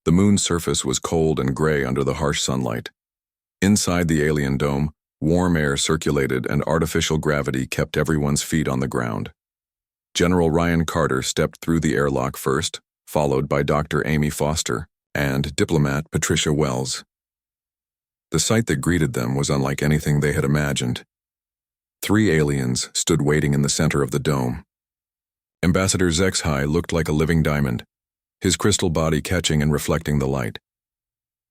The moon's surface was cold and gray under the harsh sunlight. Inside the alien dome, warm air circulated and artificial gravity kept everyone's feet on the ground. General Ryan Carter stepped through the airlock first, followed by Dr. Amy Foster and diplomat Patricia Wells. The sight that greeted them was unlike anything they had imagined. 3 aliens stood waiting in the center of the dome. Ambassador HFY looked like a living diamond, his crystal body catching and reflecting the light.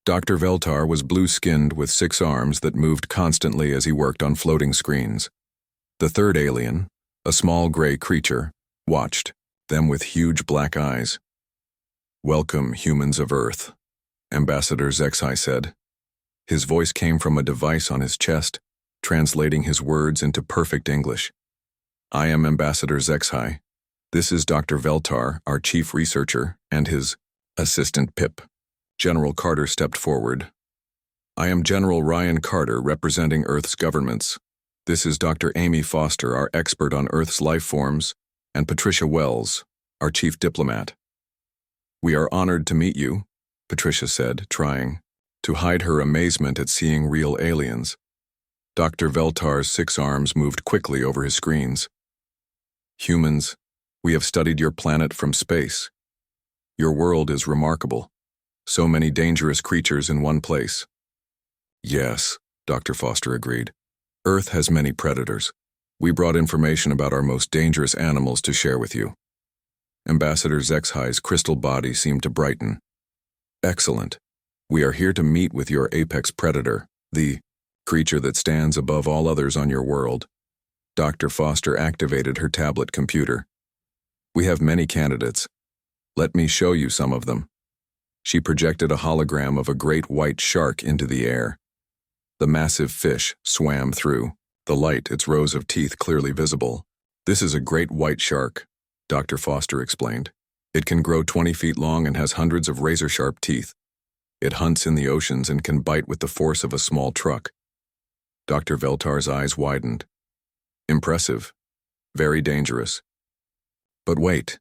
Dr. Veltar was blue-skinned with 6 arms that moved constantly as he worked on floating screens. The 3rd alien, a small gray creature, watched them with huge black eyes. "Welcome, humans of Earth," Ambassador HFY said. His voice came from a device on his chest, translating his words into perfect English. "I am Ambassador HFY. This is Dr. Veltar, our chief researcher, and his assistant Pip." General Carter stepped forward. "I am General Ryan Carter, representing Earth's governments. This is Dr. Amy Foster, our expert on Earth's life forms, and Patricia Wells, our chief diplomat." "We are honored to meet you," Patricia said, trying to hide her amazement at seeing real aliens. Dr. Veltar's 6 arms moved quickly over his screens. "Humans, we have studied your planet from space. Your world is remarkable. So many dangerous creatures in one place." "Yes," Dr. Foster agreed. "Earth has many predators. We brought information about our most dangerous animals to share with you." Ambassador HFY's crystal body seemed to brighten. "Excellent. We are here to meet with your apex predator, the creature that stands above all others on your world." Dr. Foster activated her tablet computer. "We have many candidates. Let me show you some of them." She projected a hologram of a great white shark into the air. The massive fish swam through the light, its rows of teeth clearly visible. "This is a great white shark," Dr. Foster explained. "It can grow 20 feet long and has hundreds of razor-sharp teeth. It hunts in the oceans and can bite with the force of a small truck." Dr. Veltar's eyes widened. "Impressive. Very dangerous." "But wait,"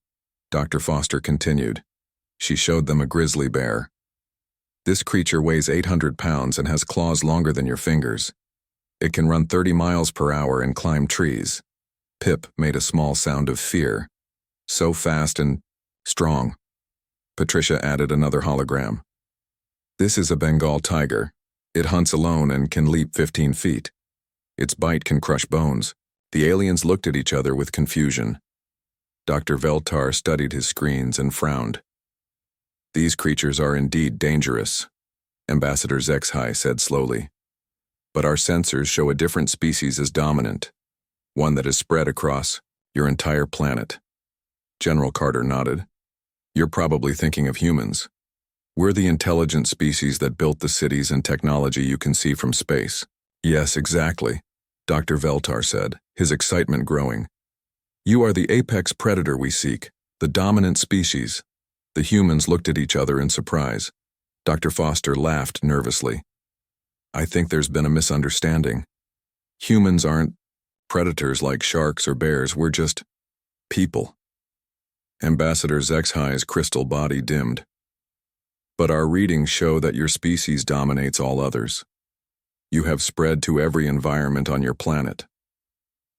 Dr. Foster continued. She showed them a grizzly bear. "This creature weighs 800 pounds and has claws longer than your fingers. It can run 30 miles per hour and climb trees." Pip made a small sound of fear. "So fast and strong." Patricia added another hologram. "This is a Bengal tiger. It hunts alone and can leap 15 feet. Its bite can crush bones." The aliens looked at each other with confusion. Dr. Veltar studied his screens and frowned. "These creatures are indeed dangerous," Ambassador HFY said slowly. "But our sensors show a different species as dominant, one that is spread across your entire planet." General Carter nodded. "You're probably thinking of humans. We're the intelligent species that built the cities and technology you can see from space." "Yes, exactly," Dr. Veltar said, his excitement growing. "You are the apex predator we seek, the dominant species." The humans looked at each other in surprise. Dr. Foster laughed nervously. "I think there's been a misunderstanding. Humans aren't predators like sharks or bears, we're just people." Ambassador HFY's crystal body dimmed. "But our readings show that your species dominates all others. You have spread to every environment on your planet."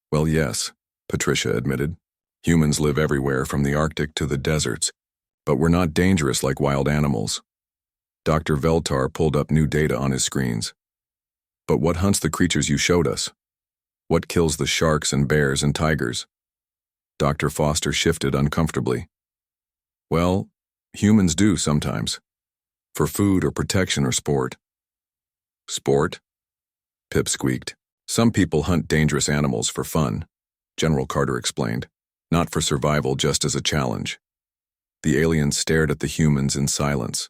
"Well, yes," Patricia admitted. "Humans live everywhere from the Arctic to the deserts. But we're not dangerous like wild animals." Dr. Veltar pulled up new data on his screens. "But what hunts the creatures you showed us? What kills the sharks and bears and tigers?" Dr. Foster shifted uncomfortably. "Well, humans do sometimes. For food or protection or sport." "Sport?" Pip squeaked. "Some people hunt dangerous animals for fun," General Carter explained. "Not for survival, just as a challenge." The aliens stared at the humans in silence.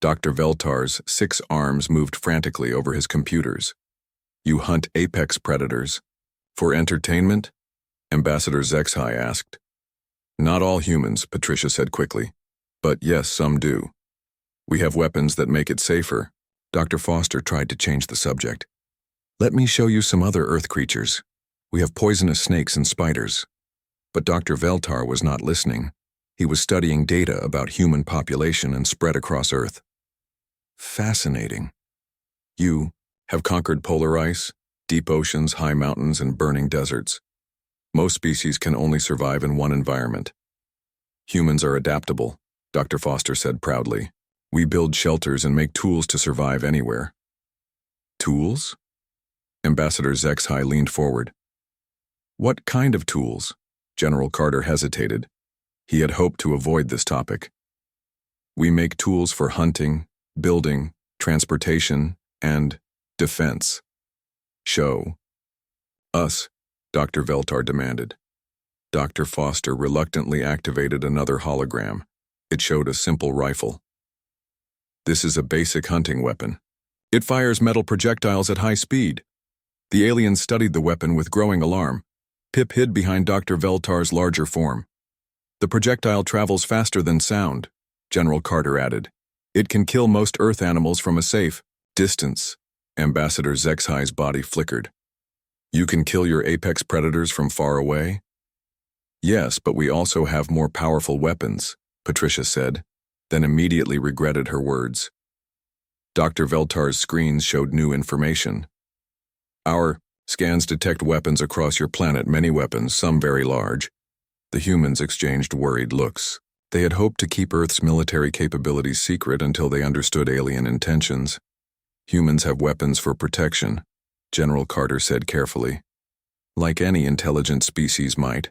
Dr. Veltar's 6 arms moved frantically over his computers. "You hunt apex predators. For entertainment?" Ambassador HFY asked. "Not all humans," Patricia said quickly. "But yes, some do. We have weapons that make it safer." Dr. Foster tried to change the subject. "Let me show you some other Earth creatures. We have poisonous snakes and spiders." But Dr. Veltar was not listening. He was studying data about human population and spread across Earth. Fascinating. You have conquered polar ice, deep oceans, high mountains, and burning deserts. Most species can only survive in one environment. Humans are adaptable, Dr. Foster said proudly. We build shelters and make tools to survive anywhere. Tools? Ambassador Zexhai leaned forward. What kind of tools? General Carter hesitated. He had hoped to avoid this topic. We make tools for hunting, building, transportation, and defense. Show us, Dr. Veltar demanded. Dr. Foster reluctantly activated another hologram. It showed a simple rifle. This is a basic hunting weapon. It fires metal projectiles at high speed. The aliens studied the weapon with growing alarm. Pip hid behind Dr. Veltar's larger form. The projectile travels faster than sound, General Carter added. It can kill most Earth animals from a safe distance. Ambassador Zexhai's body flickered. You can kill your apex predators from far away? Yes, but we also have more powerful weapons, Patricia said, then immediately regretted her words. Dr. Veltar's screens showed new information. Our scans detect weapons across your planet, many weapons, some very large. The humans exchanged worried looks. They had hoped to keep Earth's military capabilities secret until they understood alien intentions. Humans have weapons for protection, General Carter said carefully, like any intelligent species might.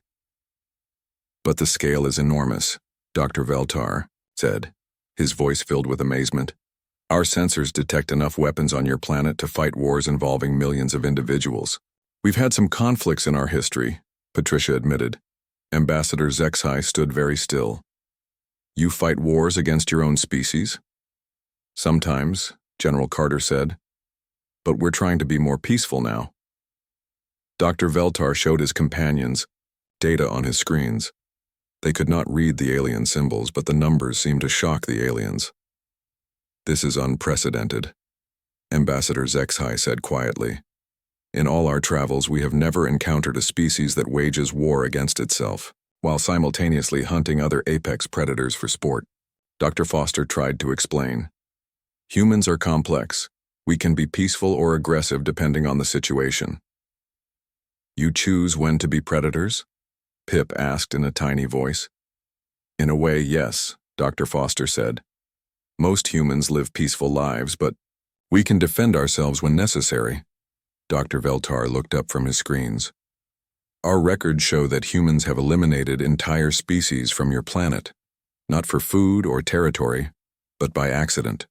But the scale is enormous, Dr. Veltar said, his voice filled with amazement. Our sensors detect enough weapons on your planet to fight wars involving millions of individuals. We've had some conflicts in our history, Patricia admitted. Ambassador Zexhai stood very still. You fight wars against your own species? Sometimes, General Carter said. But we're trying to be more peaceful now. Dr. Veltar showed his companions data on his screens. They could not read the alien symbols, but the numbers seemed to shock the aliens. This is unprecedented, Ambassador Zexhai said quietly. In all our travels, we have never encountered a species that wages war against itself, while simultaneously hunting other apex predators for sport. Dr. Foster tried to explain. Humans are complex. We can be peaceful or aggressive depending on the situation. You choose when to be predators? Pip asked in a tiny voice. In a way, yes, Dr. Foster said. Most humans live peaceful lives, but we can defend ourselves when necessary. Dr. Veltar looked up from his screens. Our records show that humans have eliminated entire species from your planet, not for food or territory, but by accident.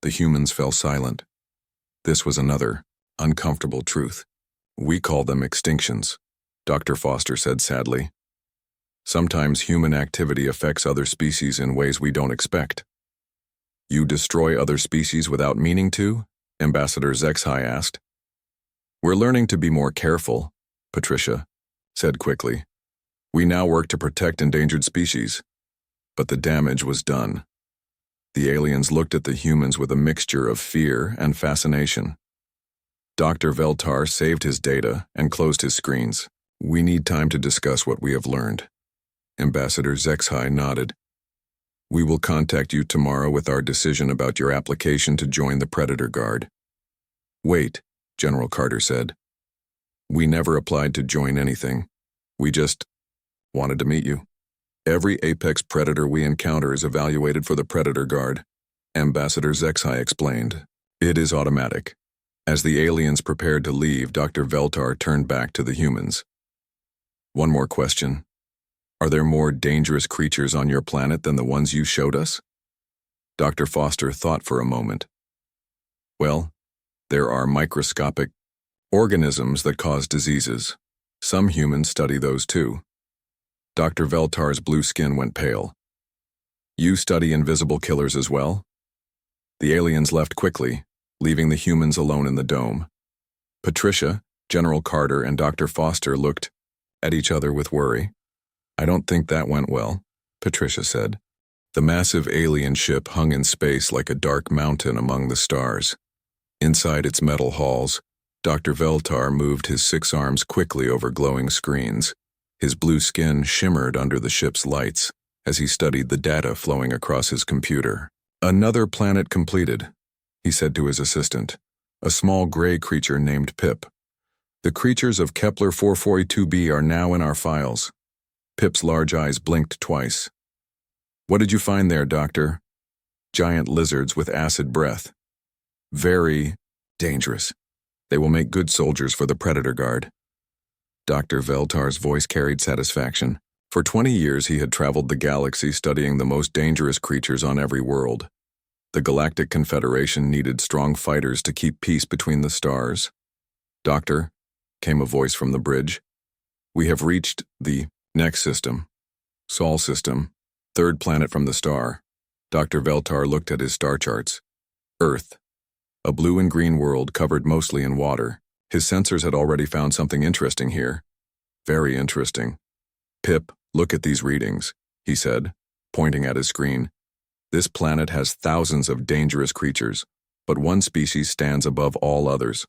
The humans fell silent. This was another uncomfortable truth. We call them extinctions, Dr. Foster said sadly. Sometimes human activity affects other species in ways we don't expect. You destroy other species without meaning to? Ambassador Zexhai asked. We're learning to be more careful, Patricia said quickly. We now work to protect endangered species. But the damage was done. The aliens looked at the humans with a mixture of fear and fascination. Dr. Veltar saved his data and closed his screens. We need time to discuss what we have learned. Ambassador Zexhai nodded. We will contact you tomorrow with our decision about your application to join the Predator Guard. Wait, General Carter said. We never applied to join anything. We just wanted to meet you. Every apex predator we encounter is evaluated for the Predator Guard, Ambassador Zexhai explained. It is automatic. As the aliens prepared to leave, Dr. Veltar turned back to the humans. One more question. Are there more dangerous creatures on your planet than the ones you showed us? Dr. Foster thought for a moment. Well, there are microscopic organisms that cause diseases. Some humans study those too. Dr. Veltar's blue skin went pale. You study invisible killers as well? The aliens left quickly, leaving the humans alone in the dome. Patricia, General Carter, and Dr. Foster looked at each other with worry. I don't think that went well, Patricia said. The massive alien ship hung in space like a dark mountain among the stars. Inside its metal halls, Dr. Veltar moved his 6 arms quickly over glowing screens. His blue skin shimmered under the ship's lights, as he studied the data flowing across his computer. Another planet completed, he said to his assistant, a small gray creature named Pip. The creatures of Kepler 442b are now in our files. Pip's large eyes blinked twice. What did you find there, Doctor? Giant lizards with acid breath. Very dangerous. They will make good soldiers for the Predator Guard. Dr. Veltar's voice carried satisfaction. For 20 years he had traveled the galaxy studying the most dangerous creatures on every world. The Galactic Confederation needed strong fighters to keep peace between the stars. Doctor, came a voice from the bridge. We have reached the next system. Sol system, third planet from the star. Dr. Veltar looked at his star charts. Earth. A blue and green world covered mostly in water. His sensors had already found something interesting here. Very interesting. Pip, look at these readings, he said, pointing at his screen. This planet has thousands of dangerous creatures, but one species stands above all others.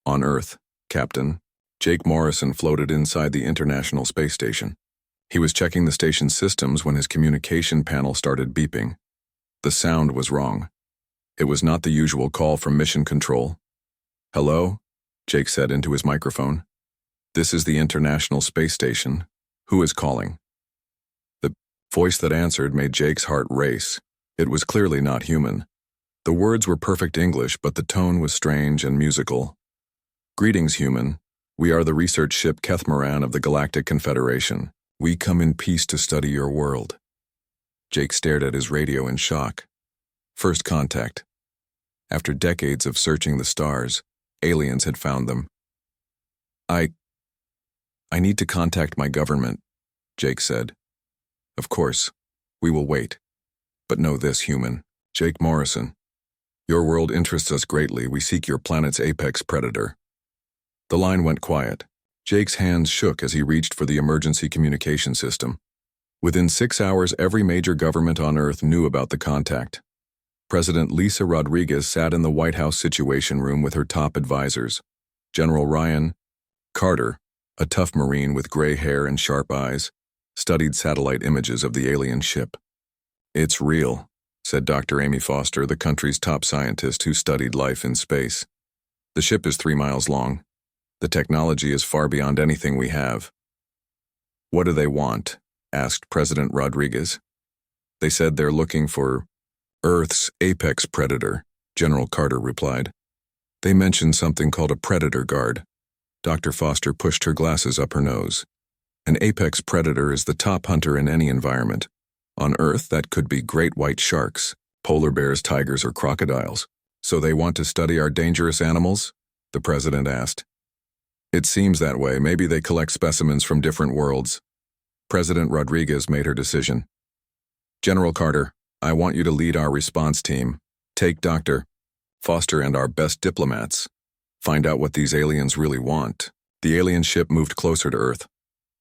On Earth, Captain, Jake Morrison floated inside the International Space Station. He was checking the station's systems when his communication panel started beeping. The sound was wrong. It was not the usual call from Mission Control. Hello? Jake said into his microphone. This is the International Space Station. Who is calling? The voice that answered made Jake's heart race. It was clearly not human. The words were perfect English, but the tone was strange and musical. Greetings, human. We are the research ship Kethmaran of the Galactic Confederation. We come in peace to study your world. Jake stared at his radio in shock. First contact. After decades of searching the stars, aliens had found them. I need to contact my government, Jake said. Of course, we will wait. But know this, human. Jake Morrison. Your world interests us greatly. We seek your planet's apex predator. The line went quiet. Jake's hands shook as he reached for the emergency communication system. Within 6 hours, every major government on Earth knew about the contact. President Lisa Rodriguez sat in the White House Situation Room with her top advisors. General Ryan Carter, a tough Marine with gray hair and sharp eyes, studied satellite images of the alien ship. It's real, said Dr. Amy Foster, the country's top scientist who studied life in space. The ship is 3 miles long. The technology is far beyond anything we have. What do they want? Asked President Rodriguez. They said they're looking for Earth's apex predator, General Carter replied. They mentioned something called a Predator Guard. Dr. Foster pushed her glasses up her nose. An apex predator is the top hunter in any environment. On Earth, that could be great white sharks, polar bears, tigers, or crocodiles. So they want to study our dangerous animals? The president asked. It seems that way. Maybe they collect specimens from different worlds. President Rodriguez made her decision. General Carter, I want you to lead our response team. Take Dr. Foster and our best diplomats. Find out what these aliens really want. The alien ship moved closer to Earth.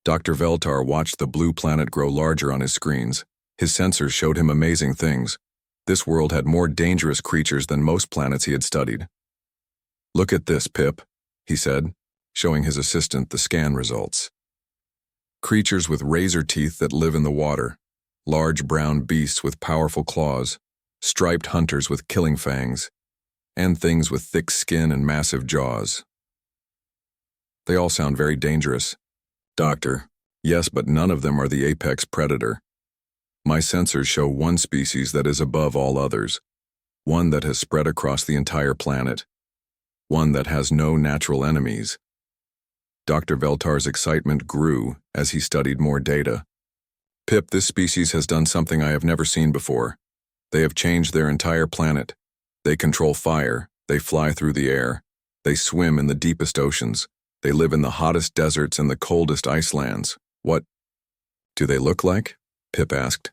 Dr. Veltar watched the blue planet grow larger on his screens. His sensors showed him amazing things. This world had more dangerous creatures than most planets he had studied. Look at this, Pip, he said, showing his assistant the scan results. Creatures with razor teeth that live in the water, large brown beasts with powerful claws, striped hunters with killing fangs, and things with thick skin and massive jaws. They all sound very dangerous. Doctor, yes, but none of them are the apex predator. My sensors show one species that is above all others, one that has spread across the entire planet, one that has no natural enemies. Dr. Veltar's excitement grew as he studied more data. Pip, this species has done something I have never seen before. They have changed their entire planet. They control fire, they fly through the air, they swim in the deepest oceans, they live in the hottest deserts and the coldest icelands. What do they look like? Pip asked.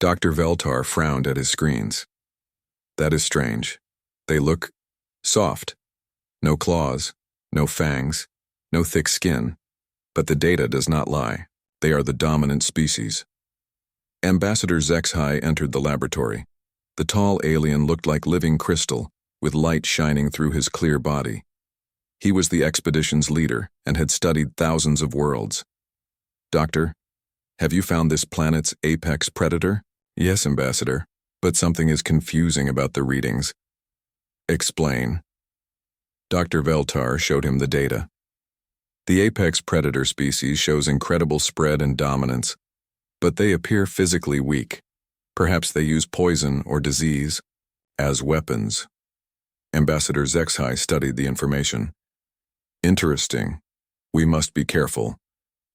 Dr. Veltar frowned at his screens. That is strange. They look soft. No claws, no fangs, no thick skin. But the data does not lie. They are the dominant species. Ambassador Zexhai entered the laboratory. The tall alien looked like living crystal, with light shining through his clear body. He was the expedition's leader and had studied thousands of worlds. Doctor, Have you found this planet's apex predator? Yes, Ambassador, but something is confusing about the readings. Explain. Dr. Veltar showed him the data. The apex predator species shows incredible spread and dominance, but they appear physically weak. Perhaps they use poison or disease as weapons. Ambassador Zexhai studied the information. Interesting. We must be careful.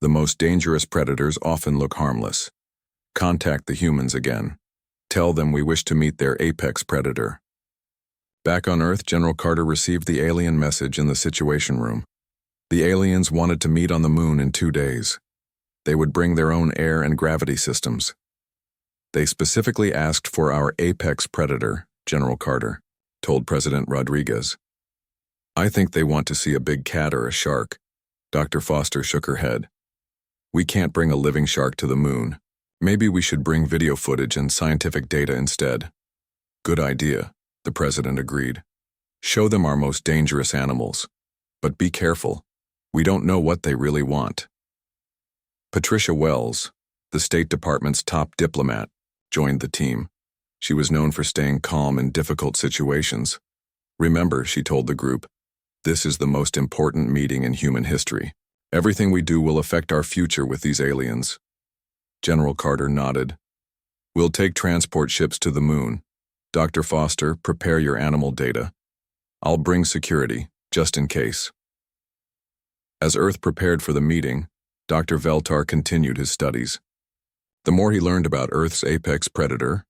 The most dangerous predators often look harmless. Contact the humans again. Tell them we wish to meet their apex predator. Back on Earth, General Carter received the alien message in the Situation Room. The aliens wanted to meet on the moon in 2 days. They would bring their own air and gravity systems. They specifically asked for our apex predator, General Carter told President Rodriguez. I think they want to see a big cat or a shark. Dr. Foster shook her head. We can't bring a living shark to the moon. Maybe we should bring video footage and scientific data instead. Good idea, the president agreed. Show them our most dangerous animals. But be careful. We don't know what they really want. Patricia Wells, the State Department's top diplomat, joined the team. She was known for staying calm in difficult situations. Remember, she told the group, this is the most important meeting in human history. Everything we do will affect our future with these aliens. General Carter nodded. We'll take transport ships to the moon. Dr. Foster, prepare your animal data. I'll bring security, just in case. As Earth prepared for the meeting, Dr. Veltar continued his studies. The more he learned about Earth's apex predator,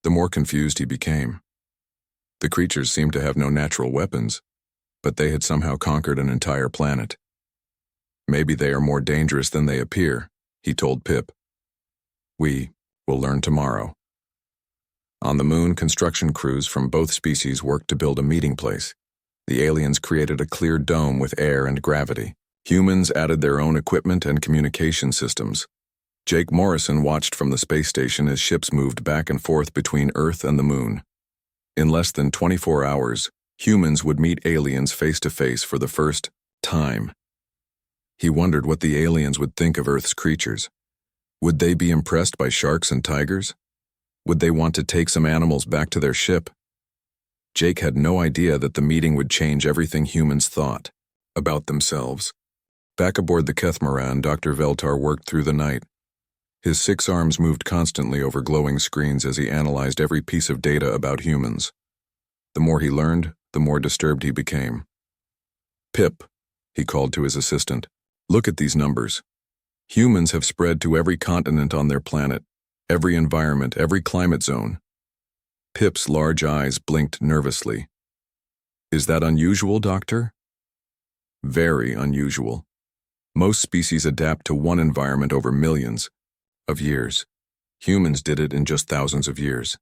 the more confused he became. The creatures seemed to have no natural weapons, but they had somehow conquered an entire planet. Maybe they are more dangerous than they appear, he told Pip. We will learn tomorrow. On the moon, construction crews from both species worked to build a meeting place. The aliens created a clear dome with air and gravity. Humans added their own equipment and communication systems. Jake Morrison watched from the space station as ships moved back and forth between Earth and the moon. In less than 24 hours, humans would meet aliens face to face for the first time. He wondered what the aliens would think of Earth's creatures. Would they be impressed by sharks and tigers? Would they want to take some animals back to their ship? Jake had no idea that the meeting would change everything humans thought about themselves. Back aboard the Kethmaran, Dr. Veltar worked through the night. His 6 arms moved constantly over glowing screens as he analyzed every piece of data about humans. The more he learned, the more disturbed he became. Pip, he called to his assistant, look at these numbers. Humans have spread to every continent on their planet, every environment, every climate zone. Pip's large eyes blinked nervously. Is that unusual, Doctor? Very unusual. Most species adapt to one environment over millions of years. Humans did it in just thousands of years.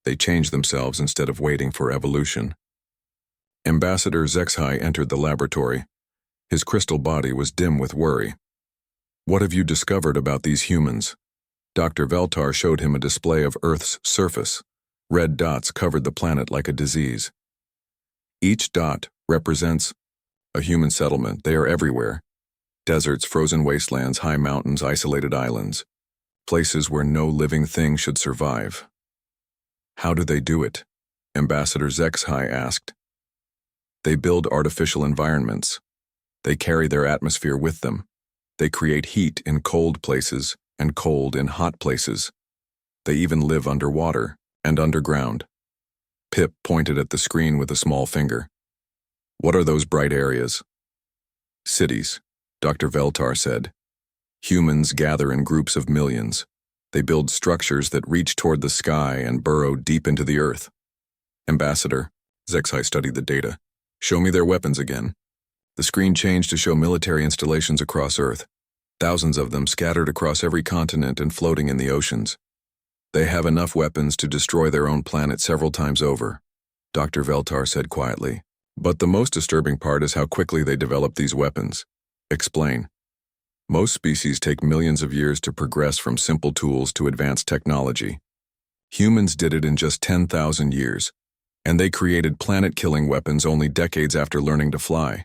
They changed themselves instead of waiting for evolution. Ambassador Zexhai entered the laboratory. His crystal body was dim with worry. What have you discovered about these humans? Dr. Veltar showed him a display of Earth's surface. Red dots covered the planet like a disease. Each dot represents a human settlement. They are everywhere. Deserts, frozen wastelands, high mountains, isolated islands. Places where no living thing should survive. How do they do it? Ambassador Zexhai asked. They build artificial environments. They carry their atmosphere with them. They create heat in cold places and cold in hot places. They even live underwater and underground. Pip pointed at the screen with a small finger. What are those bright areas? Cities, Dr. Veltar said. Humans gather in groups of millions. They build structures that reach toward the sky and burrow deep into the earth. Ambassador, Zexhai studied the data. Show me their weapons again. The screen changed to show military installations across Earth. Thousands of them scattered across every continent and floating in the oceans. They have enough weapons to destroy their own planet several times over, Dr. Veltar said quietly. But the most disturbing part is how quickly they develop these weapons. Explain. Most species take millions of years to progress from simple tools to advanced technology. Humans did it in just 10,000 years, and they created planet-killing weapons only decades after learning to fly.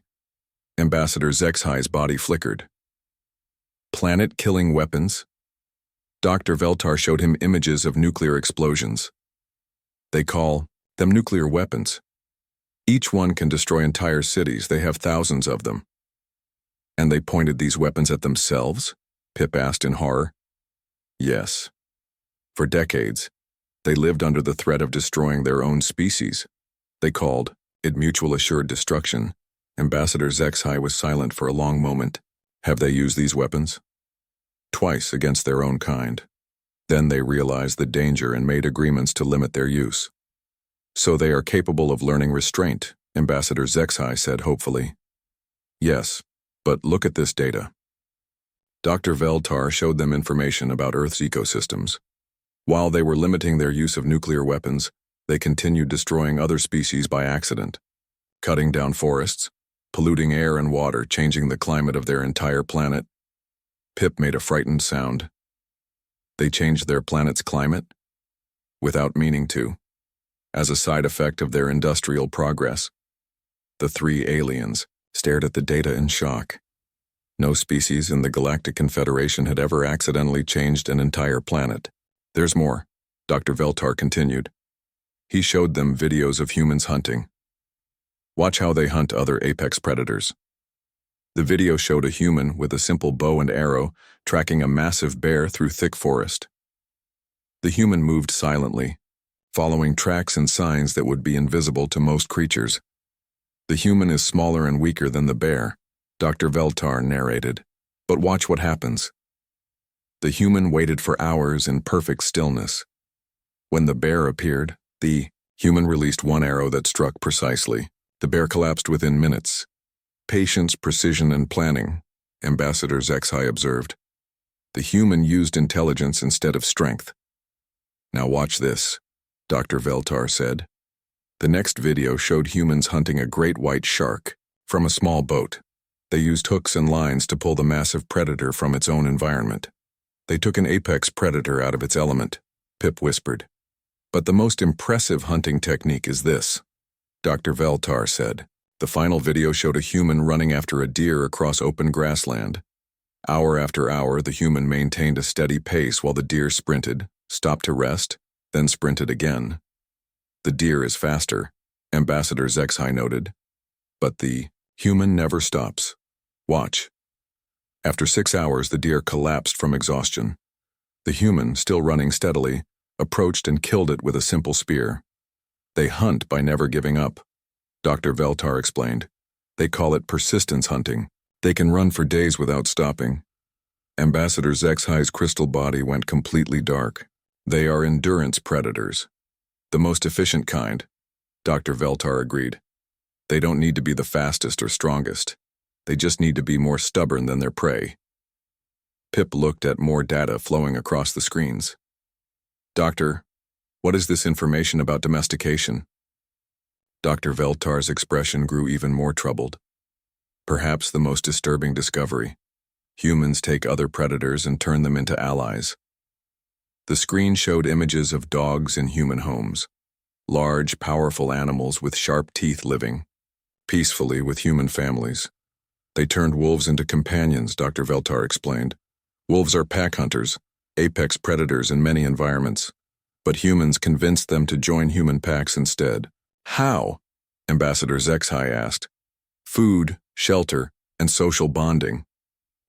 Ambassador Zexhai's body flickered. Planet-killing weapons? Dr. Veltar showed him images of nuclear explosions. They call them nuclear weapons. Each one can destroy entire cities. They have thousands of them. And they pointed these weapons at themselves? Pip asked in horror. Yes. For decades, they lived under the threat of destroying their own species. They called it mutual assured destruction. Ambassador Zexai was silent for a long moment. Have they used these weapons? Twice against their own kind. Then they realized the danger and made agreements to limit their use. So they are capable of learning restraint, Ambassador Zexai said hopefully. Yes, but look at this data. Dr. Veltar showed them information about Earth's ecosystems. While they were limiting their use of nuclear weapons, they continued destroying other species by accident, cutting down forests, polluting air and water, changing the climate of their entire planet. Pip made a frightened sound. They changed their planet's climate? Without meaning to. As a side effect of their industrial progress. The three aliens stared at the data in shock. No species in the Galactic Confederation had ever accidentally changed an entire planet. There's more, Dr. Veltar continued. He showed them videos of humans hunting. Watch how they hunt other apex predators. The video showed a human with a simple bow and arrow tracking a massive bear through thick forest. The human moved silently, following tracks and signs that would be invisible to most creatures. The human is smaller and weaker than the bear, Dr. Veltar narrated. But watch what happens. The human waited for hours in perfect stillness. When the bear appeared, the human released one arrow that struck precisely. The bear collapsed within minutes. Patience, precision, and planning, Ambassador Zexai observed. The human used intelligence instead of strength. Now watch this, Dr. Veltar said. The next video showed humans hunting a great white shark from a small boat. They used hooks and lines to pull the massive predator from its own environment. They took an apex predator out of its element, Pip whispered. But the most impressive hunting technique is this, Dr. Veltar said. The final video showed a human running after a deer across open grassland. Hour after hour, the human maintained a steady pace while the deer sprinted, stopped to rest, then sprinted again. The deer is faster, Ambassador Zexai noted. But the human never stops. Watch. After 6 hours, the deer collapsed from exhaustion. The human, still running steadily, approached and killed it with a simple spear. They hunt by never giving up, Dr. Veltar explained. They call it persistence hunting. They can run for days without stopping. Ambassador Zexai's crystal body went completely dark. They are endurance predators. The most efficient kind, Dr. Veltar agreed. They don't need to be the fastest or strongest. They just need to be more stubborn than their prey. Pip looked at more data flowing across the screens. Doctor, what is this information about domestication? Dr. Veltar's expression grew even more troubled. Perhaps the most disturbing discovery. Humans take other predators and turn them into allies. The screen showed images of dogs in human homes. Large, powerful animals with sharp teeth living peacefully with human families. They turned wolves into companions, Dr. Veltar explained. Wolves are pack hunters, apex predators in many environments. But humans convinced them to join human packs instead. How? Ambassador Zexai asked. Food, shelter, and social bonding.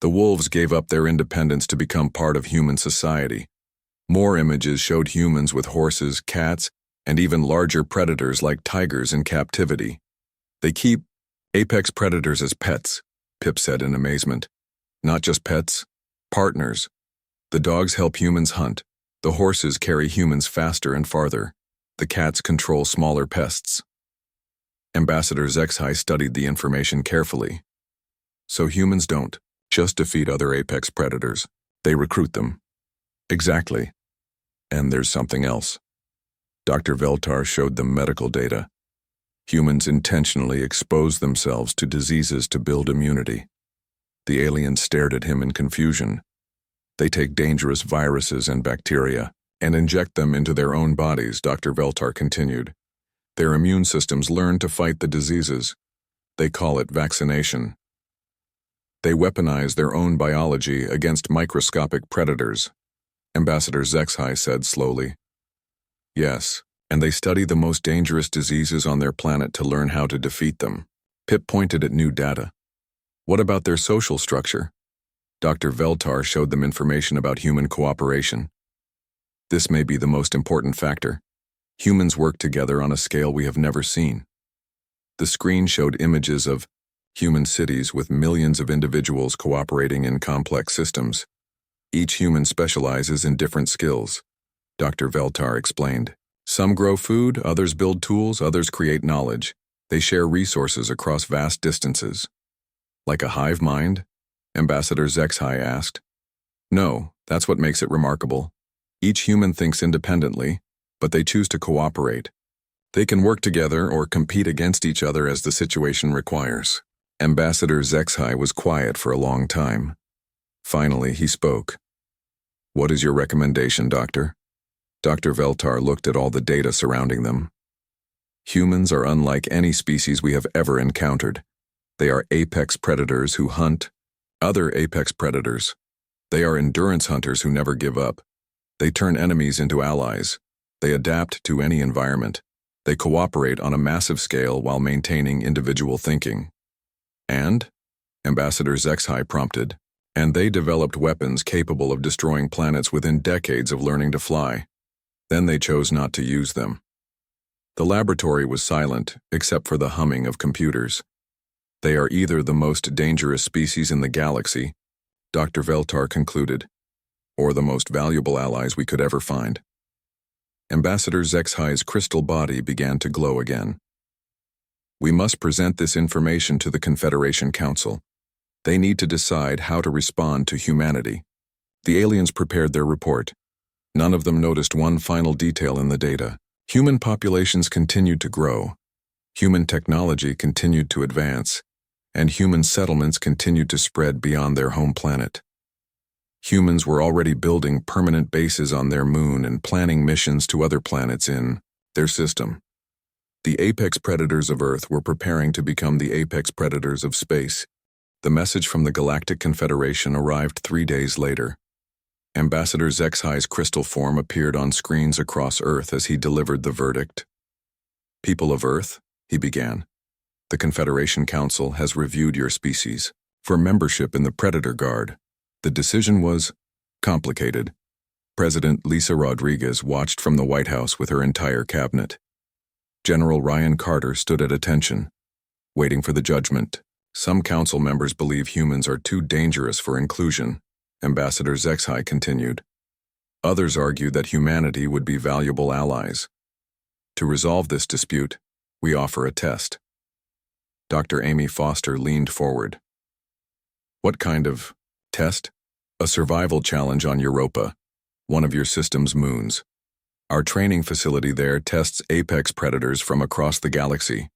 The wolves gave up their independence to become part of human society. More images showed humans with horses, cats, and even larger predators like tigers in captivity. They keep apex predators as pets, Pip said in amazement. Not just pets, partners. The dogs help humans hunt. The horses carry humans faster and farther. The cats control smaller pests. Ambassador Zexai studied the information carefully. So humans don't just defeat other apex predators. They recruit them. Exactly. And there's something else. Dr. Veltar showed them medical data. Humans intentionally expose themselves to diseases to build immunity. The aliens stared at him in confusion. They take dangerous viruses and bacteria and inject them into their own bodies, Dr. Veltar continued. Their immune systems learn to fight the diseases. They call it vaccination. They weaponize their own biology against microscopic predators. Ambassador Zexhai said slowly. Yes, and they study the most dangerous diseases on their planet to learn how to defeat them. Pip pointed at new data. What about their social structure? Dr. Veltar showed them information about human cooperation. This may be the most important factor. Humans work together on a scale we have never seen. The screen showed images of human cities with millions of individuals cooperating in complex systems. Each human specializes in different skills, Dr. Veltar explained. Some grow food, others build tools, others create knowledge. They share resources across vast distances. Like a hive mind? Ambassador Zexhai asked. No, that's what makes it remarkable. Each human thinks independently, but they choose to cooperate. They can work together or compete against each other as the situation requires. Ambassador Zexhai was quiet for a long time. Finally, he spoke. What is your recommendation, Doctor? Dr. Veltar looked at all the data surrounding them. Humans are unlike any species we have ever encountered. They are apex predators who hunt other apex predators. They are endurance hunters who never give up. They turn enemies into allies. They adapt to any environment. They cooperate on a massive scale while maintaining individual thinking. And? Ambassador Zexhai prompted. And they developed weapons capable of destroying planets within decades of learning to fly. Then they chose not to use them. The laboratory was silent, except for the humming of computers. They are either the most dangerous species in the galaxy, Dr. Veltar concluded, or the most valuable allies we could ever find. Ambassador Zexhai's crystal body began to glow again. We must present this information to the Confederation Council. They need to decide how to respond to humanity. The aliens prepared their report. None of them noticed one final detail in the data. Human populations continued to grow. Human technology continued to advance. And human settlements continued to spread beyond their home planet. Humans were already building permanent bases on their moon and planning missions to other planets in their system. The apex predators of Earth were preparing to become the apex predators of space. The message from the Galactic Confederation arrived 3 days later. Ambassador Zexhai's crystal form appeared on screens across Earth as he delivered the verdict. People of Earth, he began, the Confederation Council has reviewed your species for membership in the Predator Guard. The decision was complicated. President Lisa Rodriguez watched from the White House with her entire cabinet. General Ryan Carter stood at attention, waiting for the judgment. Some council members believe humans are too dangerous for inclusion, Ambassador Zexhai continued. Others argue that humanity would be valuable allies. To resolve this dispute, we offer a test. Dr. Amy Foster leaned forward. What kind of test? A survival challenge on Europa, one of your system's moons. Our training facility there tests apex predators from across the galaxy.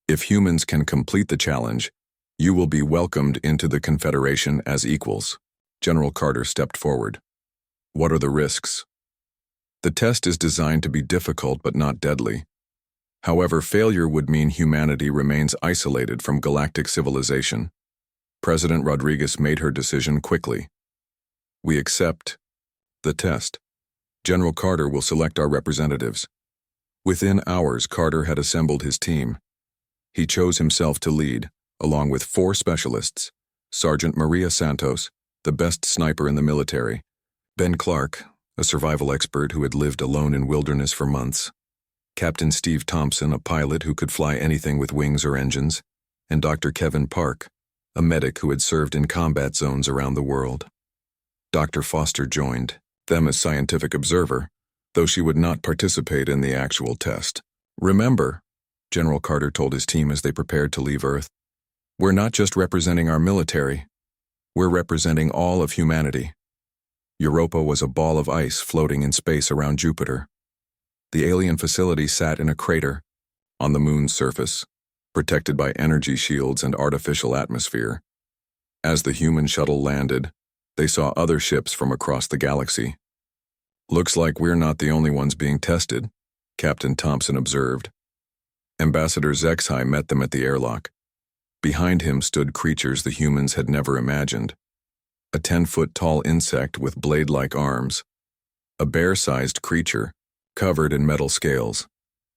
If humans can complete the challenge, you will be welcomed into the Confederation as equals. General Carter stepped forward. What are the risks? The test is designed to be difficult but not deadly. However, failure would mean humanity remains isolated from galactic civilization. President Rodriguez made her decision quickly. We accept the test. General Carter will select our representatives. Within hours, Carter had assembled his team. He chose himself to lead, along with 4 specialists, Sergeant Maria Santos, the best sniper in the military, Ben Clark, a survival expert who had lived alone in wilderness for months, Captain Steve Thompson, a pilot who could fly anything with wings or engines, and Dr. Kevin Park, a medic who had served in combat zones around the world. Dr. Foster joined them as scientific observer, though she would not participate in the actual test. Remember, General Carter told his team as they prepared to leave Earth, we're not just representing our military. We're representing all of humanity. Europa was a ball of ice floating in space around Jupiter. The alien facility sat in a crater on the moon's surface, protected by energy shields and artificial atmosphere. As the human shuttle landed, they saw other ships from across the galaxy. Looks like we're not the only ones being tested, Captain Thompson observed. Ambassador Zexhai met them at the airlock. Behind him stood creatures the humans had never imagined. A 10-foot tall insect with blade-like arms, a bear-sized creature, covered in metal scales,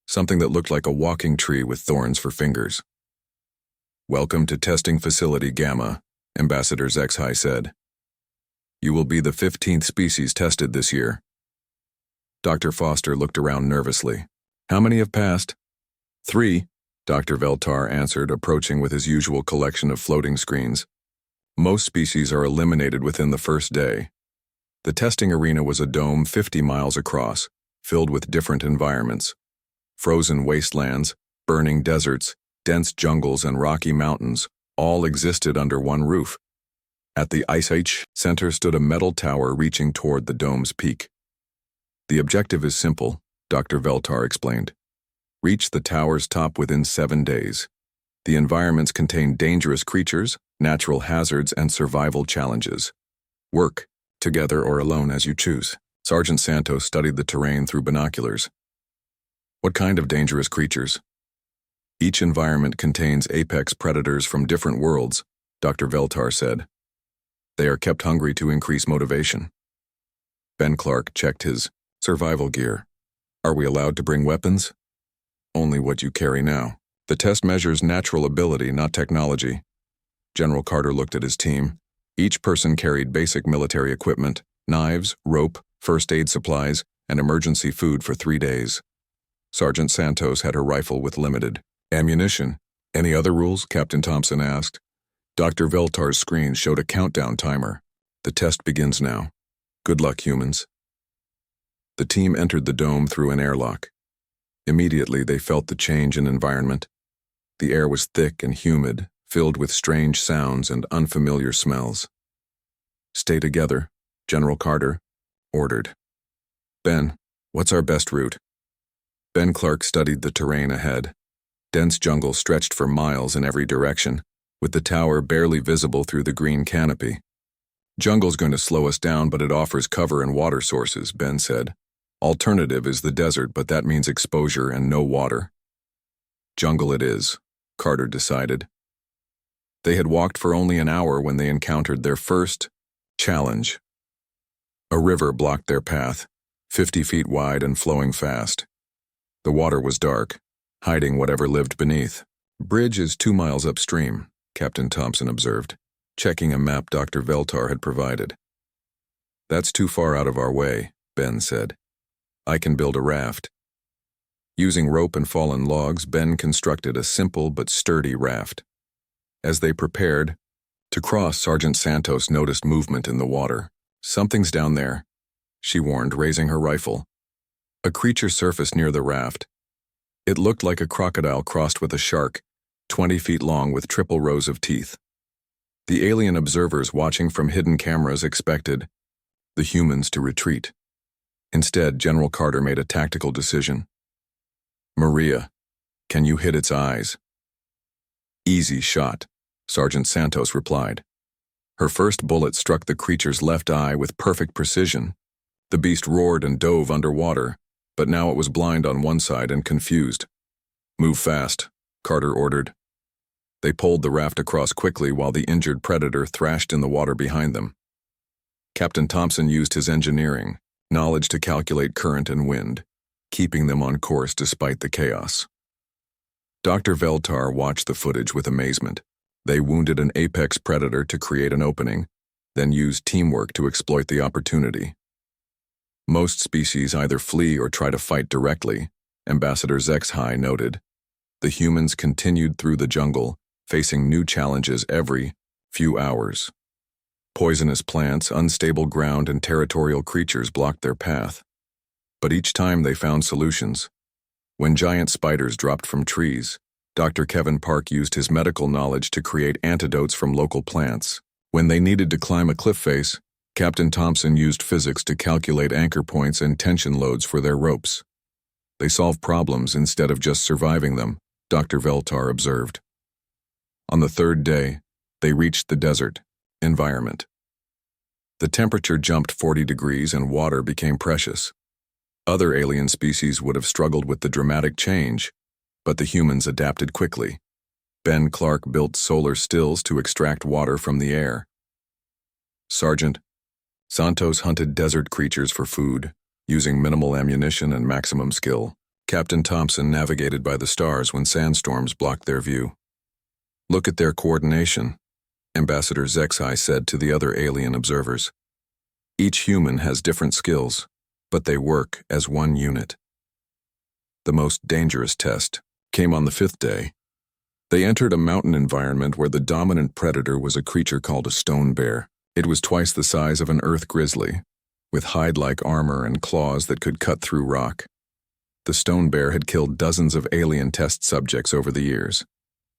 something that looked like a walking tree with thorns for fingers. "Welcome to Testing Facility Gamma," Ambassador HFY said. "You will be the 15th species tested this year." Dr. Foster looked around nervously. "How many have passed?" "3," Dr. Veltar answered, approaching with his usual collection of floating screens. "Most species are eliminated within the first day." The testing arena was a dome 50 miles across, filled with different environments. Frozen wastelands, burning deserts, dense jungles, and rocky mountains all existed under one roof. At the Ice Age center stood a metal tower reaching toward the dome's peak. "The objective is simple," Dr. Veltar explained. "Reach the tower's top within 7 days. The environments contain dangerous creatures, natural hazards, and survival challenges. Work, together or alone as you choose." Sergeant Santos studied the terrain through binoculars. "What kind of dangerous creatures?" "Each environment contains apex predators from different worlds," Dr. Veltar said. "They are kept hungry to increase motivation." Ben Clark checked his survival gear. "Are we allowed to bring weapons?" "Only what you carry now. The test measures natural ability, not technology." General Carter looked at his team. Each person carried basic military equipment, knives, rope, first aid supplies, and emergency food for 3 days. Sergeant Santos had her rifle with limited ammunition. "Any other rules?" Captain Thompson asked. Dr. Veltar's screen showed a countdown timer. "The test begins now. Good luck, humans." The team entered the dome through an airlock. Immediately, they felt the change in environment. The air was thick and humid, filled with strange sounds and unfamiliar smells. "Stay together," General Carter ordered. "Ben, what's our best route?" Ben Clark studied the terrain ahead. Dense jungle stretched for miles in every direction, with the tower barely visible through the green canopy. "Jungle's going to slow us down, but it offers cover and water sources," Ben said. "Alternative is the desert, but that means exposure and no water." "Jungle it is," Carter decided. They had walked for only an hour when they encountered their first challenge. A river blocked their path, 50 feet wide and flowing fast. The water was dark, hiding whatever lived beneath. "Bridge is 2 miles upstream," Captain Thompson observed, checking a map Dr. Veltar had provided. "That's too far out of our way," Ben said. "I can build a raft." Using rope and fallen logs, Ben constructed a simple but sturdy raft. As they prepared to cross, Sergeant Santos noticed movement in the water. "Something's down there," she warned, raising her rifle. A creature surfaced near the raft. It looked like a crocodile crossed with a shark, 20 feet long with triple rows of teeth. The alien observers watching from hidden cameras expected the humans to retreat. Instead, General Carter made a tactical decision. "Maria, can you hit its eyes?" "Easy shot," Sergeant Santos replied. Her first bullet struck the creature's left eye with perfect precision. The beast roared and dove underwater, but now it was blind on one side and confused. "Move fast," Carter ordered. They pulled the raft across quickly while the injured predator thrashed in the water behind them. Captain Thompson used his engineering knowledge to calculate current and wind, keeping them on course despite the chaos. Dr. Veltar watched the footage with amazement. They wounded an apex predator to create an opening, then used teamwork to exploit the opportunity. Most species either flee or try to fight directly, Ambassador HFY noted. The humans continued through the jungle, facing new challenges every few hours. Poisonous plants, unstable ground, and territorial creatures blocked their path. But each time they found solutions. When giant spiders dropped from trees, Dr. Kevin Park used his medical knowledge to create antidotes from local plants. When they needed to climb a cliff face, Captain Thompson used physics to calculate anchor points and tension loads for their ropes. They solved problems instead of just surviving them, Dr. Veltar observed. On the 3rd day, they reached the desert environment. The temperature jumped 40 degrees and water became precious. Other alien species would have struggled with the dramatic change, but the humans adapted quickly. Ben Clark built solar stills to extract water from the air. Sergeant Santos hunted desert creatures for food, Using minimal ammunition and maximum skill, Captain Thompson navigated by the stars when sandstorms blocked their view. "Look at their coordination," Ambassador Zexai said to the other alien observers. "Each human has different skills, but they work as one unit." The most dangerous test came on the 5th day. They entered a mountain environment where the dominant predator was a creature called a stone bear. It was twice the size of an earth grizzly, with hide-like armor and claws that could cut through rock. The stone bear had killed dozens of alien test subjects over the years.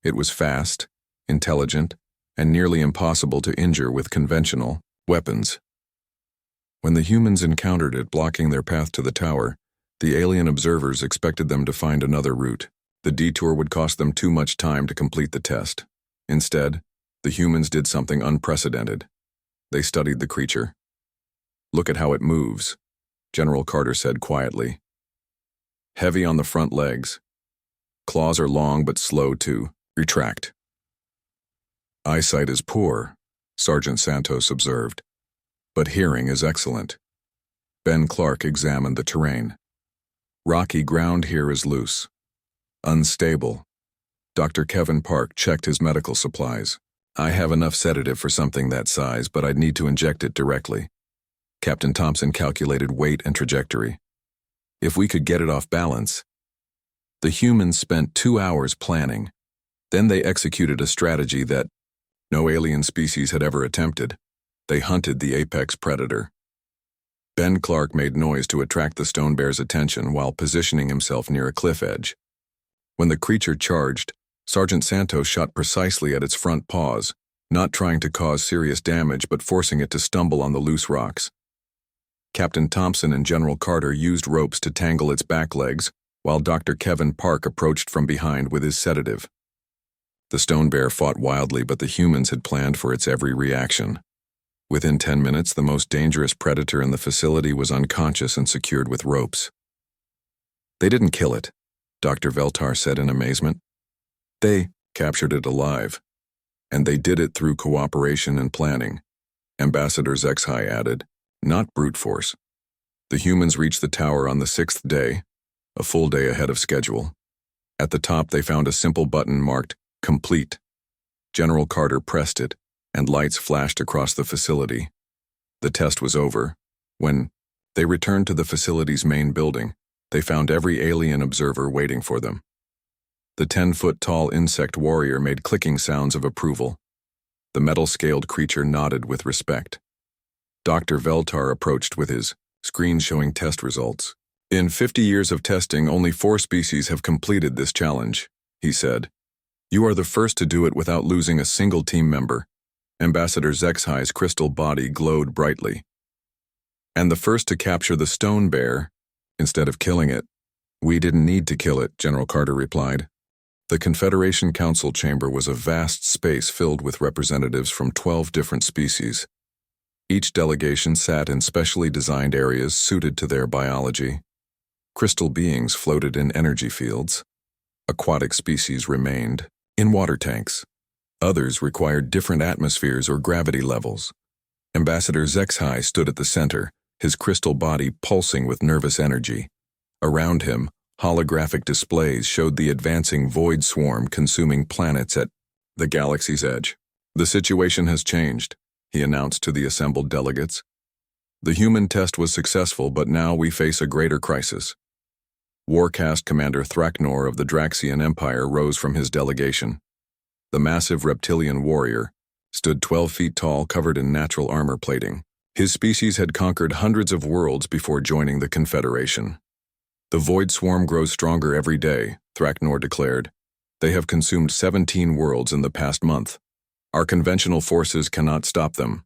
It was fast, intelligent, and nearly impossible to injure with conventional weapons. When the humans encountered it blocking their path to the tower, the alien observers expected them to find another route. The detour would cost them too much time to complete the test. Instead, the humans did something unprecedented. They studied the creature. "Look at how it moves," General Carter said quietly. "Heavy on the front legs. Claws are long but slow to retract." "Eyesight is poor," Sergeant Santos observed, "but hearing is excellent." Ben Clark examined the terrain. "Rocky ground here is loose. Unstable." Dr. Kevin Park checked his medical supplies. "I have enough sedative for something that size, but I'd need to inject it directly." Captain Thompson calculated weight and trajectory. "If we could get it off balance." The humans spent 2 hours planning. Then they executed a strategy that no alien species had ever attempted. They hunted the apex predator. Ben Clark made noise to attract the stone bear's attention while positioning himself near a cliff edge. When the creature charged, Sergeant Santos shot precisely at its front paws, not trying to cause serious damage but forcing it to stumble on the loose rocks. Captain Thompson and General Carter used ropes to tangle its back legs, while Dr. Kevin Park approached from behind with his sedative. The stone bear fought wildly, but the humans had planned for its every reaction. Within 10 minutes, the most dangerous predator in the facility was unconscious and secured with ropes. "They didn't kill it," Dr. Veltar said in amazement. "They captured it alive. And they did it through cooperation and planning," Ambassador Zexai added, "not brute force." The humans reached the tower on the 6th day, a full day ahead of schedule. At the top, they found a simple button marked "Complete." General Carter pressed it, and lights flashed across the facility. The test was over. When they returned to the facility's main building, they found every alien observer waiting for them. The 10-foot-tall insect warrior made clicking sounds of approval. The metal-scaled creature nodded with respect. Dr. Veltar approached with his screen showing test results. "In 50 years of testing, only 4 species have completed this challenge," he said. "You are the first to do it without losing a single team member." Ambassador Zexai's crystal body glowed brightly. "And the first to capture the stone bear, instead of killing it." "We didn't need to kill it," General Carter replied. The Confederation Council chamber was a vast space filled with representatives from 12 different species. Each delegation sat in specially designed areas suited to their biology. Crystal beings floated in energy fields. Aquatic species remained in water tanks. Others required different atmospheres or gravity levels. Ambassador Zexai stood at the center, his crystal body pulsing with nervous energy. Around him, holographic displays showed the advancing void swarm consuming planets at the galaxy's edge. "The situation has changed," he announced to the assembled delegates. "The human test was successful, but now we face a greater crisis." Warcast Commander Thraknor of the Draxian Empire rose from his delegation. The massive reptilian warrior stood 12 feet tall, covered in natural armor plating. His species had conquered hundreds of worlds before joining the Confederation. "The void swarm grows stronger every day," Thraknor declared. "They have consumed 17 worlds in the past month. Our conventional forces cannot stop them."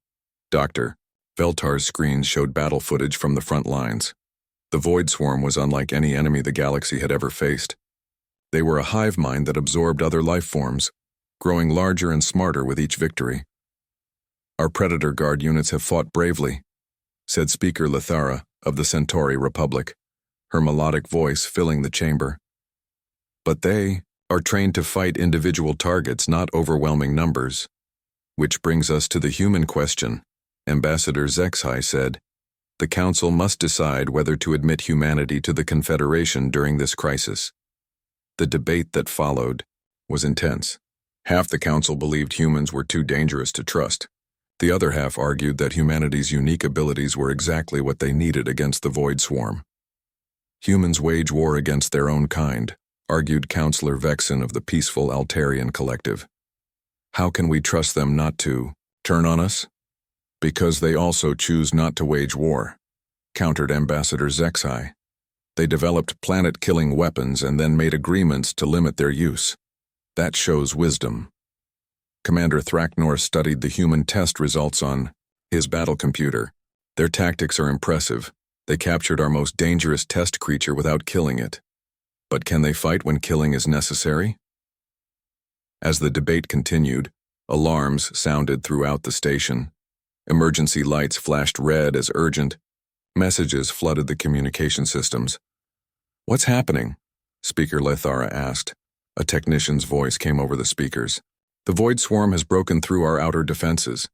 Dr. Veltar's screens showed battle footage from the front lines. The void swarm was unlike any enemy the galaxy had ever faced. They were a hive mind that absorbed other life forms, growing larger and smarter with each victory. "Our Predator Guard units have fought bravely," said Speaker Lithara of the Centauri Republic, her melodic voice filling the chamber. "But they are trained to fight individual targets, not overwhelming numbers." "Which brings us to the human question," Ambassador Zexai said. The Council must decide whether to admit humanity to the Confederation during this crisis. The debate that followed was intense. Half the Council believed humans were too dangerous to trust. The other half argued that humanity's unique abilities were exactly what they needed against the Void Swarm. Humans wage war against their own kind, argued Councillor Vexen of the peaceful Altarian Collective. How can we trust them not to turn on us? Because they also choose not to wage war, countered Ambassador Zexai. They developed planet-killing weapons and then made agreements to limit their use. That shows wisdom. Commander Thraknor studied the human test results on his battle computer. Their tactics are impressive. They captured our most dangerous test creature without killing it. But can they fight when killing is necessary? As the debate continued, alarms sounded throughout the station. Emergency lights flashed red as urgent. Messages flooded the communication systems. "What's happening?" Speaker Lethara asked. A technician's voice came over the speakers. "The Void Swarm has broken through our outer defenses.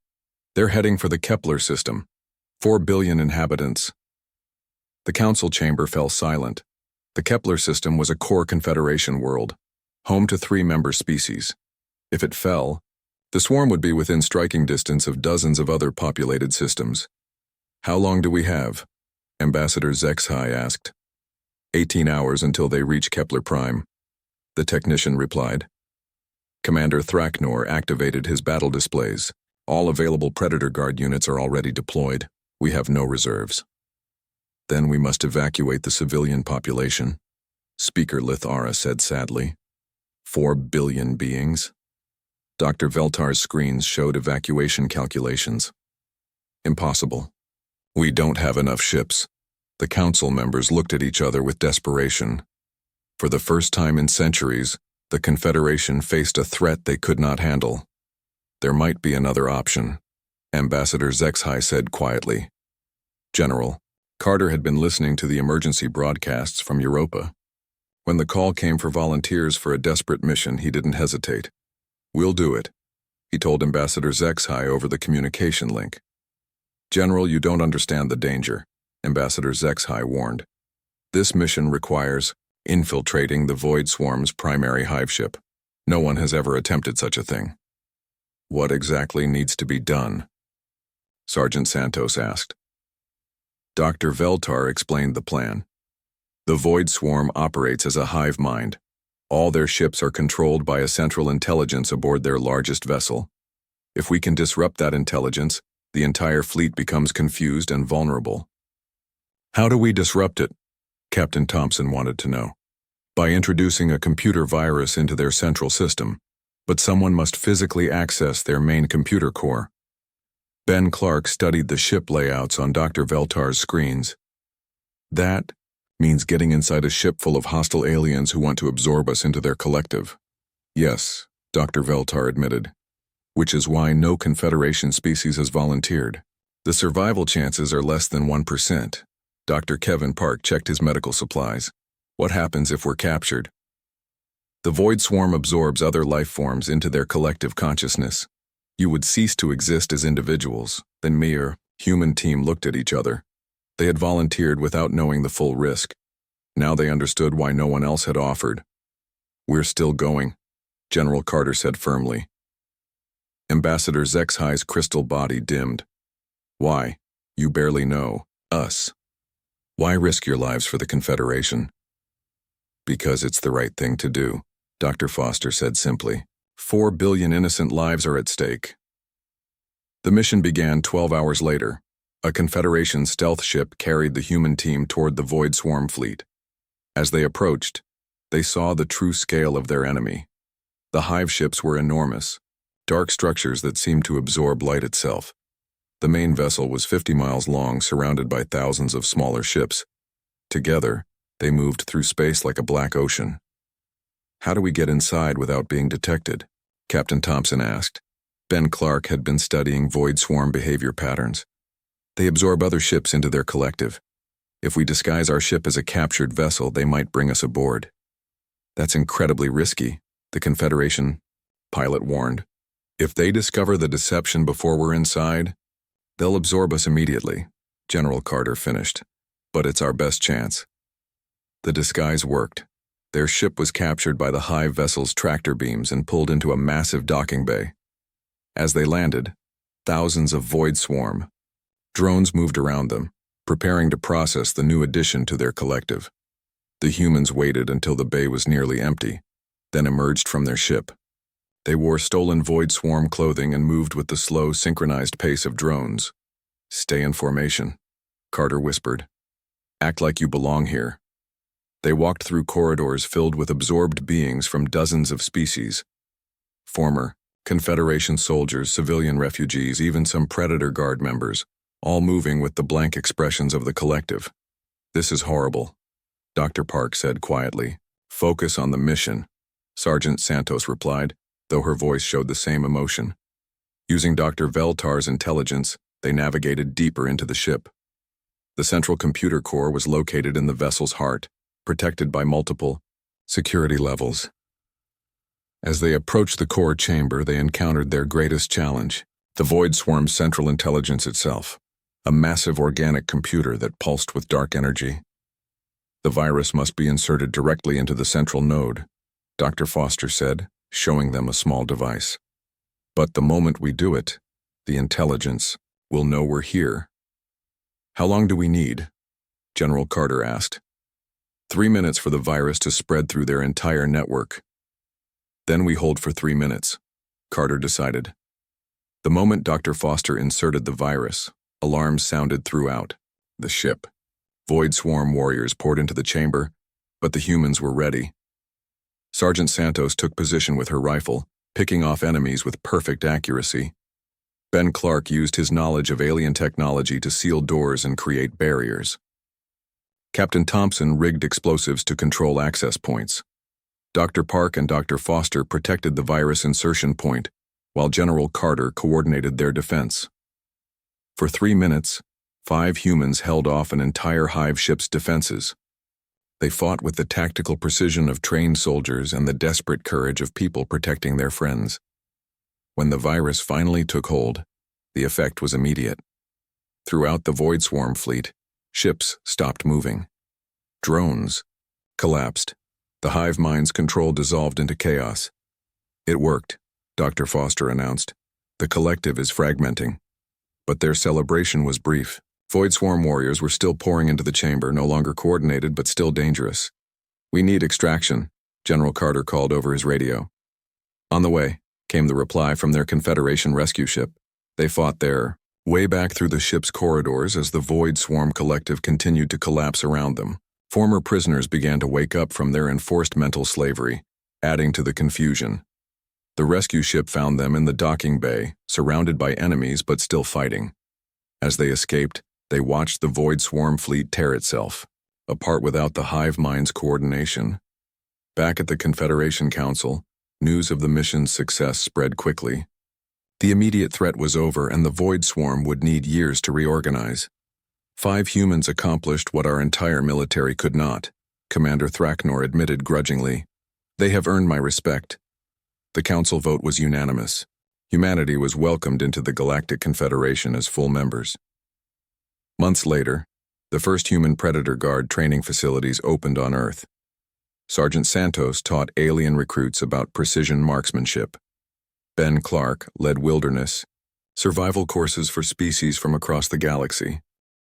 They're heading for the Kepler system. 4 billion inhabitants." The council chamber fell silent. The Kepler system was a core Confederation world, home to 3 member species. If it fell, the swarm would be within striking distance of dozens of other populated systems. "How long do we have?" Ambassador Zexai asked. 18 hours until they reach Kepler Prime," the technician replied. Commander Thraknor activated his battle displays. "All available Predator Guard units are already deployed. We have no reserves." "Then we must evacuate the civilian population," Speaker Lithara said sadly. 4 billion beings. Dr. Veltar's screens showed evacuation calculations. "Impossible. We don't have enough ships." The council members looked at each other with desperation. For the first time in centuries, the Confederation faced a threat they could not handle. "There might be another option," Ambassador Zexai said quietly. "General, Carter had been listening to the emergency broadcasts from Europa. When the call came for volunteers for a desperate mission, he didn't hesitate. 'We'll do it,' he told Ambassador Zexai over the communication link. "General, you don't understand the danger," Ambassador Zexai warned. "This mission requires infiltrating the Void Swarm's primary hive ship. No one has ever attempted such a thing." "What exactly needs to be done?" Sergeant Santos asked. Dr. Veltar explained the plan. "The Void Swarm operates as a hive mind. All their ships are controlled by a central intelligence aboard their largest vessel. If we can disrupt that intelligence, the entire fleet becomes confused and vulnerable." "How do we disrupt it?" Captain Thompson wanted to know. "By introducing a computer virus into their central system, but someone must physically access their main computer core." Ben Clark studied the ship layouts on Dr. Veltar's screens. "That means getting inside a ship full of hostile aliens who want to absorb us into their collective." "Yes," Dr. Veltar admitted, "which is why no Confederation species has volunteered. The survival chances are less than 1%. Dr. Kevin Park checked his medical supplies. "What happens if we're captured?" "The Void Swarm absorbs other life forms into their collective consciousness. You would cease to exist as individuals." The mere human team looked at each other. They had volunteered without knowing the full risk. Now they understood why no one else had offered. "We're still going," General Carter said firmly. Ambassador Zexai's crystal body dimmed. "Why? You barely know us. Why risk your lives for the Confederation?" "Because it's the right thing to do," Dr. Foster said simply. 4 billion innocent lives are at stake. The mission began 12 hours later. A Confederation stealth ship carried the human team toward the Void Swarm fleet. As they approached, they saw the true scale of their enemy. The hive ships were enormous, dark structures that seemed to absorb light itself. The main vessel was 50 miles long, surrounded by thousands of smaller ships. Together, they moved through space like a black ocean. "How do we get inside without being detected?" Captain Thompson asked. Ben Clark had been studying Void Swarm behavior patterns. "They absorb other ships into their collective. If we disguise our ship as a captured vessel, they might bring us aboard." "That's incredibly risky," the Confederation pilot warned. "If they discover the deception before we're inside, they'll absorb us immediately. General Carter finished. But it's our best chance. The disguise worked. Their ship was captured by the Hive vessel's tractor beams and pulled into a massive docking bay. As they landed, thousands of Void Swarm drones moved around them, preparing to process the new addition to their collective. The humans waited until the bay was nearly empty, then emerged from their ship. They wore stolen Void Swarm clothing and moved with the slow, synchronized pace of drones. "Stay in formation," Carter whispered. "Act like you belong here." They walked through corridors filled with absorbed beings from dozens of species. Former Confederation soldiers, civilian refugees, even some Predator Guard members, all moving with the blank expressions of the collective. "This is horrible," Dr. Park said quietly. "Focus on the mission," Sergeant Santos replied, though her voice showed the same emotion. Using Dr. Veltar's intelligence, they navigated deeper into the ship. The central computer core was located in the vessel's heart, protected by multiple security levels. As they approached the core chamber, they encountered their greatest challenge, the Void Swarm's central intelligence itself, a massive organic computer that pulsed with dark energy. "The virus must be inserted directly into the central node," Dr. Foster said, showing them a small device. "But the moment we do it, the intelligence will know we're here." "How long do we need?" General Carter asked. 3 minutes for the virus to spread through their entire network." "Then we hold for 3 minutes," Carter decided. The moment Dr. Foster inserted the virus, alarms sounded throughout the ship. Void Swarm warriors poured into the chamber, but the humans were ready. Sergeant Santos took position with her rifle, picking off enemies with perfect accuracy. Ben Clark used his knowledge of alien technology to seal doors and create barriers. Captain Thompson rigged explosives to control access points. Dr. Park and Dr. Foster protected the virus insertion point, while General Carter coordinated their defense. For 3 minutes, 5 humans held off an entire Hive ship's defenses. They fought with the tactical precision of trained soldiers and the desperate courage of people protecting their friends. When the virus finally took hold, the effect was immediate. Throughout the Void Swarm fleet, ships stopped moving. Drones collapsed. The hive mind's control dissolved into chaos. "It worked," Dr. Foster announced. "The collective is fragmenting." But their celebration was brief. Void Swarm warriors were still pouring into the chamber, no longer coordinated but still dangerous. "We need extraction," General Carter called over his radio. "On the way," came the reply from their Confederation rescue ship. They fought their way back through the ship's corridors as the Void Swarm collective continued to collapse around them. Former prisoners began to wake up from their enforced mental slavery, adding to the confusion. The rescue ship found them in the docking bay, surrounded by enemies but still fighting. As they escaped, they watched the Void Swarm fleet tear itself, apart without the hive mind's coordination. Back at the Confederation Council, news of the mission's success spread quickly. The immediate threat was over and the Void Swarm would need years to reorganize. 5 humans accomplished what our entire military could not, Commander Thraknor admitted grudgingly. "They have earned my respect." The council vote was unanimous. Humanity was welcomed into the Galactic Confederation as full members. Months later, the first human Predator Guard training facilities opened on Earth. Sergeant Santos taught alien recruits about precision marksmanship. Ben Clark led wilderness survival courses for species from across the galaxy.